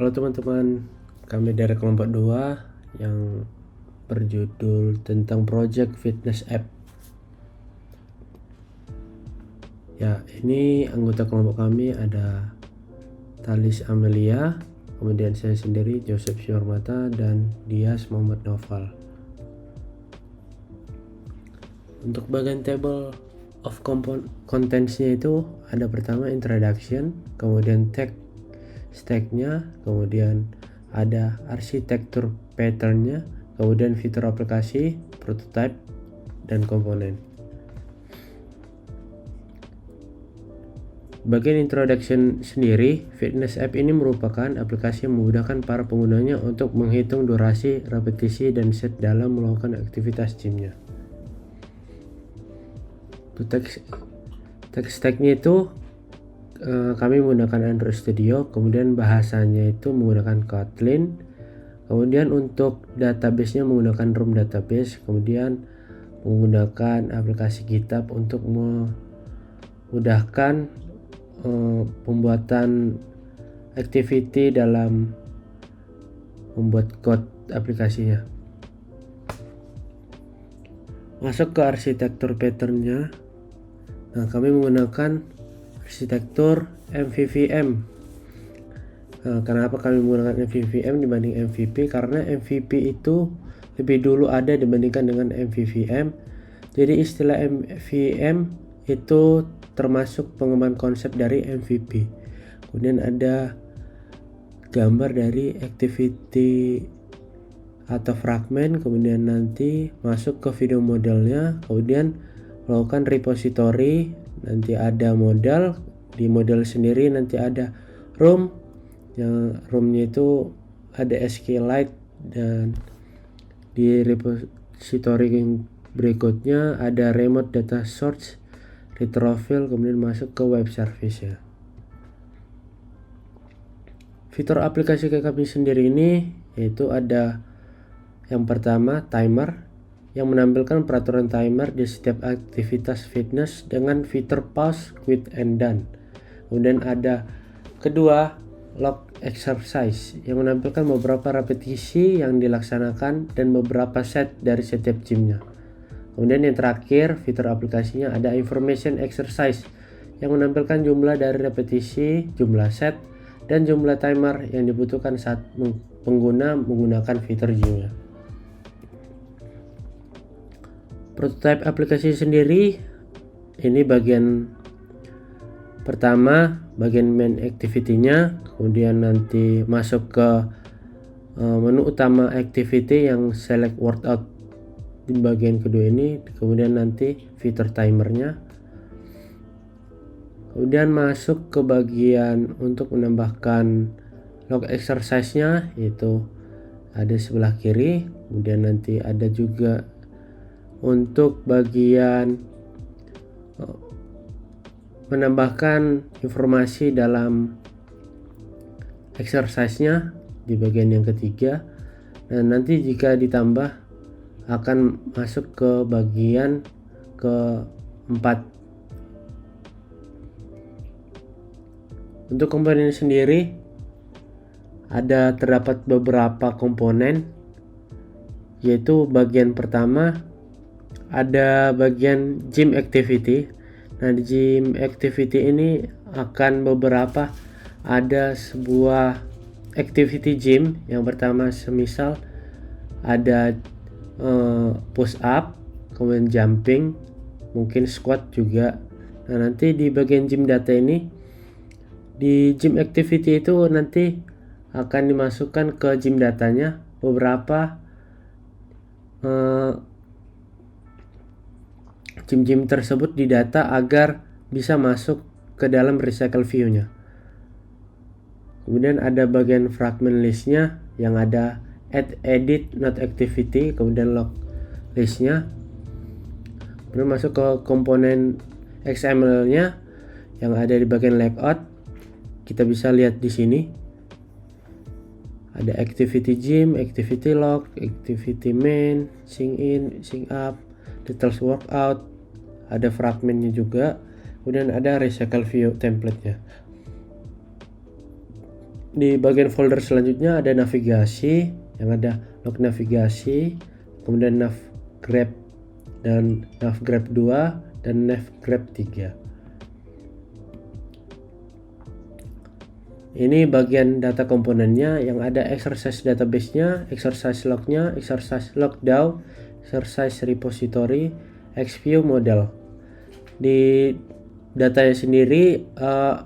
Halo teman-teman, kami dari kelompok 2 yang berjudul tentang Project Fitness App. Ya, ini anggota kelompok kami ada Talis Amelia, kemudian saya sendiri Joseph Syurmata dan Dias Muhammad Noval. Untuk bagian table of contents-nya itu ada pertama introduction, kemudian tag stack-nya, kemudian ada arsitektur pattern-nya, kemudian fitur aplikasi, prototype, dan komponen. Bagian introduction sendiri, fitness app ini merupakan aplikasi yang memudahkan para penggunanya untuk menghitung durasi, repetisi, dan set dalam melakukan aktivitas gymnya. Tech stack-nya itu kami menggunakan Android Studio, kemudian bahasanya itu menggunakan Kotlin, kemudian untuk database-nya menggunakan Room Database, kemudian menggunakan aplikasi GitHub untuk memudahkan pembuatan activity dalam membuat code aplikasinya. Masuk ke arsitektur pattern-nya. Nah, kami menggunakan arsitektur MVVM. Nah, kenapa kami menggunakan MVVM dibanding MVP? Karena MVP itu lebih dulu ada dibandingkan dengan MVVM. Jadi istilah MVVM itu termasuk pengembangan konsep dari MVP. Kemudian ada gambar dari activity atau fragment, kemudian nanti masuk ke video modelnya, kemudian melakukan repository, nanti ada model, di model sendiri nanti ada room, yang roomnya itu ada SQLite, dan di repository berikutnya ada remote data source, retrieval, kemudian masuk ke web service ya. Fitur aplikasi kami sendiri ini yaitu ada yang pertama timer, yang menampilkan peraturan timer di setiap aktivitas fitness dengan fitur pause, quit, and done. Kemudian ada kedua log exercise, yang menampilkan beberapa repetisi yang dilaksanakan dan beberapa set dari setiap gymnya. Kemudian yang terakhir, fitur aplikasinya ada information exercise, yang menampilkan jumlah dari repetisi, jumlah set, dan jumlah timer yang dibutuhkan saat pengguna menggunakan fitur gymnya. Prototype aplikasi sendiri, ini bagian pertama, bagian main activity-nya, kemudian nanti masuk ke menu utama activity yang select workout di bagian kedua ini, kemudian nanti fitur timernya, kemudian masuk ke bagian untuk menambahkan log exercise-nya, yaitu ada sebelah kiri, kemudian nanti ada juga untuk bagian menambahkan informasi dalam exercise-nya di bagian yang ketiga, dan nanti jika ditambah akan masuk ke bagian keempat. Untuk komponen sendiri terdapat beberapa komponen, yaitu bagian pertama ada bagian gym activity. Nah, di gym activity ini akan ada sebuah activity gym. Yang pertama semisal ada push up, kemudian jumping, mungkin squat juga. Nah, nanti di bagian gym data ini, di gym activity itu nanti akan dimasukkan ke gym datanya beberapa gym tersebut didata agar bisa masuk ke dalam recycle view-nya. Kemudian ada bagian fragment list-nya yang ada add, edit, not activity, kemudian log list-nya. Kemudian masuk ke komponen XML-nya yang ada di bagian layout. Kita bisa lihat di sini. Ada activity gym, activity log, activity main, sync in, sync up, details workout, ada fragmentnya juga, kemudian ada recycle view template-nya. di bagian folder selanjutnya ada navigasi, yang ada log navigasi, kemudian nav grep dan nav grep 2 dan nav grep 3. Ini bagian data komponennya, yang ada exercise database-nya, exercise log-nya, exercise log DAO, exercise repository, XView model. Di datanya sendiri,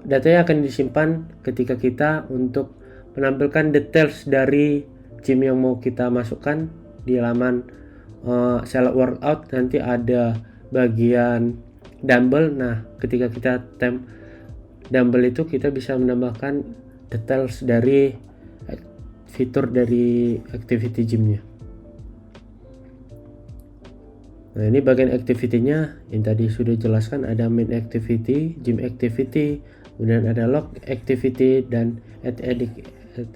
datanya akan disimpan ketika kita untuk menampilkan details dari gym yang mau kita masukkan di halaman select workout. Nanti ada bagian dumbbell. Nah, ketika kita dumbbell itu kita bisa menambahkan details dari fitur dari activity gymnya. Nah, ini bagian activity-nya yang tadi sudah jelaskan, ada main activity, gym activity, kemudian ada log activity dan add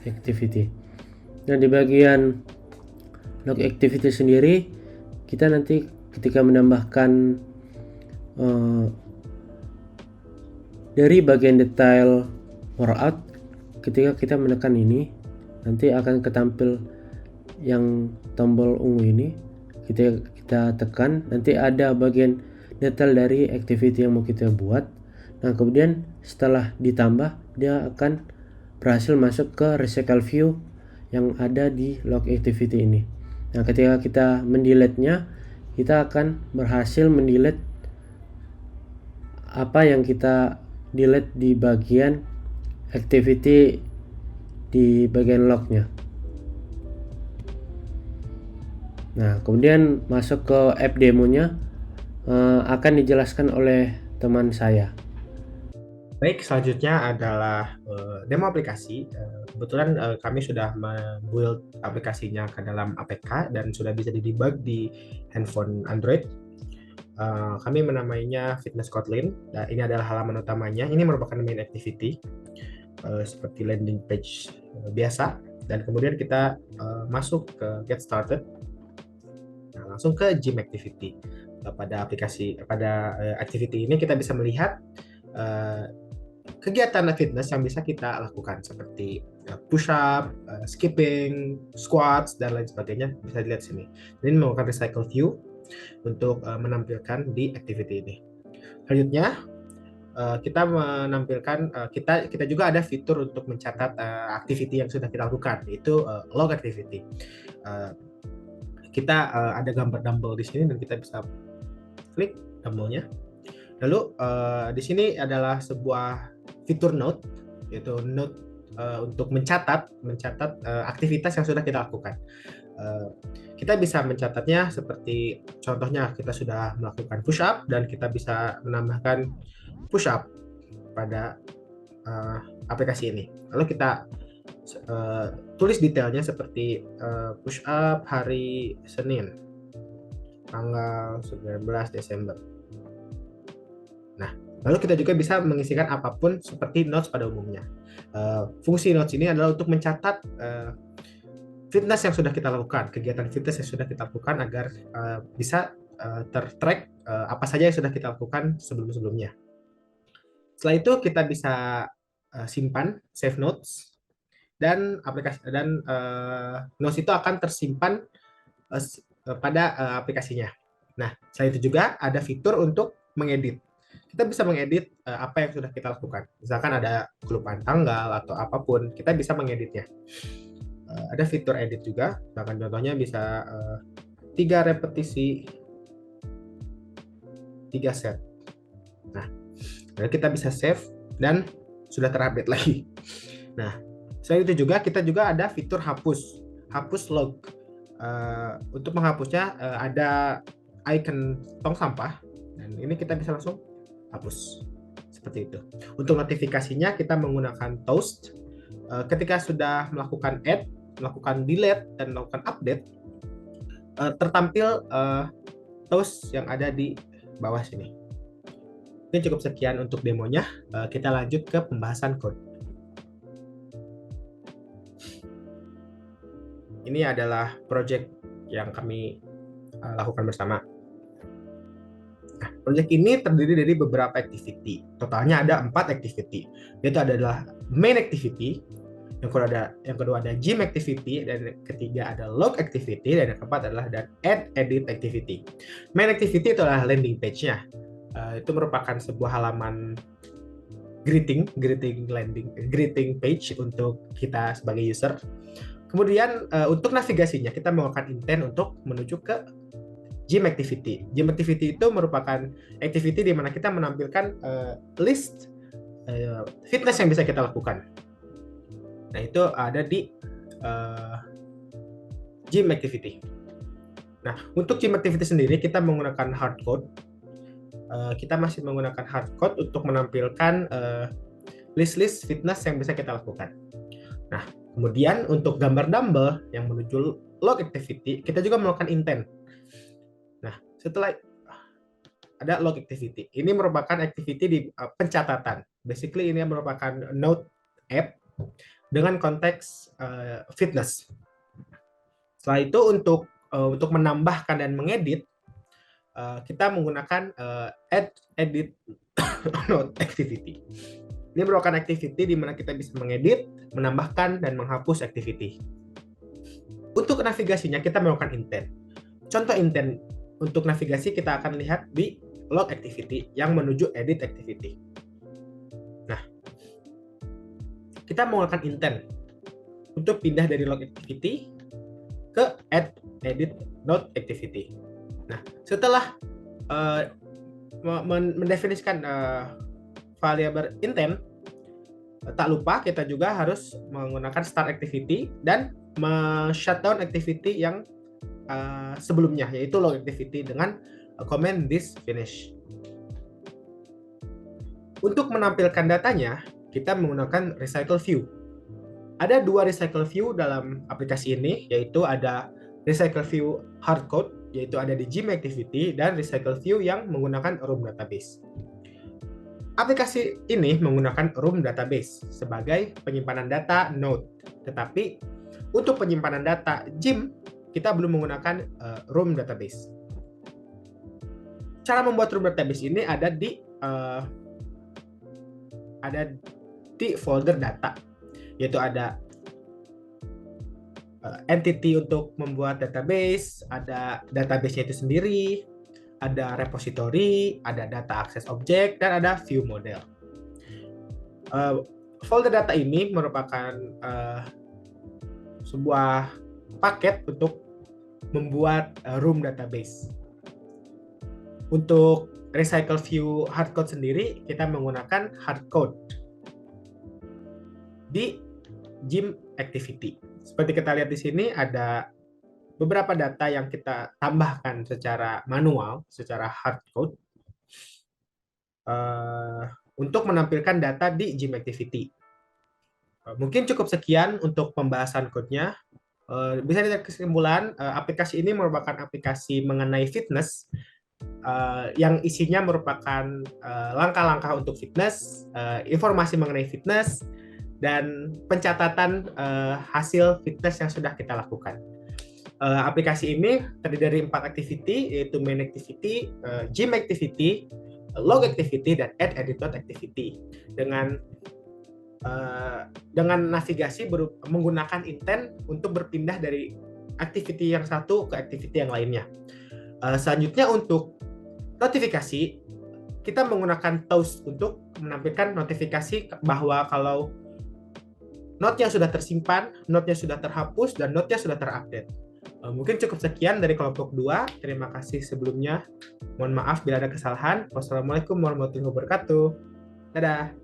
activity. Nah, di bagian log activity sendiri, kita nanti ketika menambahkan dari bagian detail workout, ketika kita menekan ini, nanti akan ketampil yang tombol ungu ini. Kita tekan, nanti ada bagian detail dari activity yang mau kita buat. Nah, kemudian setelah ditambah, dia akan berhasil masuk ke recycle view yang ada di log activity ini. Nah, ketika kita mendelete-nya, kita akan berhasil mendelete apa yang kita delete di bagian activity di bagian lognya. Nah, kemudian masuk ke app demonya, akan dijelaskan oleh teman saya. Baik, selanjutnya adalah demo aplikasi. Kebetulan kami sudah membuild aplikasinya ke dalam APK dan sudah bisa didebug di handphone Android. Kami menamainya Fitness Kotlin. Nah, ini adalah halaman utamanya. Ini merupakan main activity seperti landing page biasa. Dan kemudian kita masuk ke Get Started. Nah, langsung ke Gym Activity. Pada activity ini kita bisa melihat kegiatan fitness yang bisa kita lakukan seperti push up, skipping, squats dan lain sebagainya, bisa dilihat sini. Ini menggunakan recycle view untuk menampilkan di activity ini. Selanjutnya kita menampilkan kita juga ada fitur untuk mencatat activity yang sudah kita lakukan, yaitu log activity. Kita ada gambar dumbbell di sini dan kita bisa klik dumbbellnya. Lalu di sini adalah sebuah fitur note, yaitu note untuk mencatat aktivitas yang sudah kita lakukan. Kita bisa mencatatnya seperti contohnya kita sudah melakukan push up dan kita bisa menambahkan push up pada aplikasi ini. Lalu kita tulis detailnya seperti push up hari Senin tanggal 19 Desember. Nah, lalu kita juga bisa mengisikan apapun seperti notes pada umumnya. Fungsi notes ini adalah untuk mencatat fitness yang sudah kita lakukan, kegiatan fitness yang sudah kita lakukan agar bisa tertrack apa saja yang sudah kita lakukan sebelum-sebelumnya. Setelah itu kita bisa simpan, save notes, dan notes itu akan tersimpan pada aplikasinya. Nah, selain itu juga ada fitur untuk mengedit. Kita bisa mengedit apa yang sudah kita lakukan. Misalkan ada kelupaan tanggal atau apapun, kita bisa mengeditnya. Ada fitur edit juga, bahkan contohnya bisa 3 repetisi 3 set. Nah, kita bisa save dan sudah terupdate lagi. Nah, selain itu juga kita juga ada fitur hapus log. Untuk menghapusnya ada icon tong sampah dan ini kita bisa langsung hapus seperti itu. Untuk notifikasinya kita menggunakan Toast. Ketika sudah melakukan add, melakukan delete dan melakukan update, tertampil Toast yang ada di bawah sini. Ini cukup sekian untuk demonya. Kita lanjut ke pembahasan code. Ini adalah project yang kami lakukan bersama. Nah, project ini terdiri dari beberapa activity. Totalnya ada 4 activity. Yaitu adalah main activity, yang kedua ada gym activity, dan yang ketiga ada log activity, dan yang keempat adalah add edit activity. Main activity itu adalah landing page-nya. Itu merupakan sebuah halaman greeting page untuk kita sebagai user. Kemudian untuk navigasinya kita menggunakan intent untuk menuju ke gym activity. Gym activity itu merupakan activity di mana kita menampilkan list fitness yang bisa kita lakukan. Nah, itu ada di gym activity. Nah, untuk gym activity sendiri kita menggunakan hardcode. Kita masih menggunakan hardcode untuk menampilkan list-list fitness yang bisa kita lakukan. Nah, kemudian untuk gambar dumbbell yang menuju log activity, kita juga melakukan intent. Nah, setelah ada log activity, ini merupakan activity di pencatatan. Basically ini merupakan note app dengan konteks fitness. Setelah itu untuk menambahkan dan mengedit, kita menggunakan add edit note activity. Ini merupakan activity di mana kita bisa mengedit, menambahkan, dan menghapus activity. Untuk navigasinya kita melakukan intent. Contoh intent untuk navigasi kita akan lihat di log activity yang menuju edit activity. Nah, kita menggunakan intent untuk pindah dari log activity ke add edit note activity. Nah, setelah mendefinisikan variabel intent, tak lupa kita juga harus menggunakan start activity dan shutdown activity yang sebelumnya, yaitu log activity dengan comment this finish. Untuk menampilkan datanya, kita menggunakan recycle view. Ada dua recycle view dalam aplikasi ini, yaitu ada recycle view hardcode, yaitu ada di gym activity, dan recycle view yang menggunakan room database. Aplikasi ini menggunakan room database sebagai penyimpanan data node, tetapi untuk penyimpanan data gym kita belum menggunakan room database. Cara membuat room database ini ada di folder data, yaitu ada entity untuk membuat database, ada database-nya itu sendiri, ada repository, ada data access object, dan ada view model. Folder data ini merupakan sebuah paket untuk membuat room database. Untuk recycle view hardcode sendiri, kita menggunakan hardcode di gym activity. Seperti kita lihat di sini ada beberapa data yang kita tambahkan secara manual, secara hardcode, untuk menampilkan data di gym activity. Mungkin cukup sekian untuk pembahasan code-nya. Bisa dilihat kesimpulan, aplikasi ini merupakan aplikasi mengenai fitness yang isinya merupakan langkah-langkah untuk fitness, informasi mengenai fitness, dan pencatatan hasil fitness yang sudah kita lakukan. Aplikasi ini terdiri dari 4 activity, yaitu main activity, gym activity, log activity, dan add edit note activity. Dengan navigasi menggunakan intent untuk berpindah dari activity yang satu ke activity yang lainnya. Selanjutnya untuk notifikasi, kita menggunakan toast untuk menampilkan notifikasi bahwa kalau note-nya sudah tersimpan, note-nya sudah terhapus, dan note-nya sudah terupdate. Mungkin cukup sekian dari kelompok 2. Terima kasih sebelumnya. Mohon maaf bila ada kesalahan. Wassalamualaikum warahmatullahi wabarakatuh. Dadah.